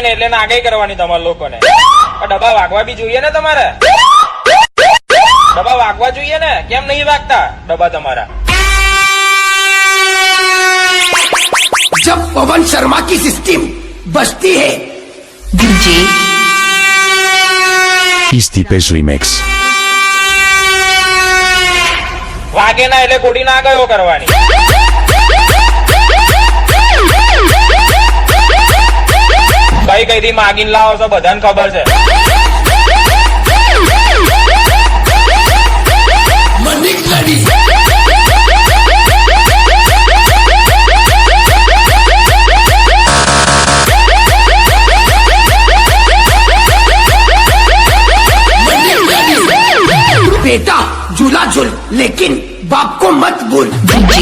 ને એટલે નાગાઈ કરવાની તમારા લોકોને. ડબ્બા વાગવા બી જોઈએ ને તમારે. ડબ્બા વાગવા જોઈએ ને, કેમ નહીં વાગતા ડબ્બા તમારા? जब पवन शर्मा की सिस्टम बजती है DJ Istipesh Remix. વાગે ના એટલે ગોળી ના ગયો કરવાની. કઈ કઈ થી માગીને લાવો છો બધાને ખબર છે. मनिक लड़ी बेटा झूला झूल लेकिन बाप को मत भूल DJ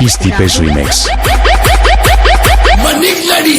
Istipesh Remix. मनिक लड़ी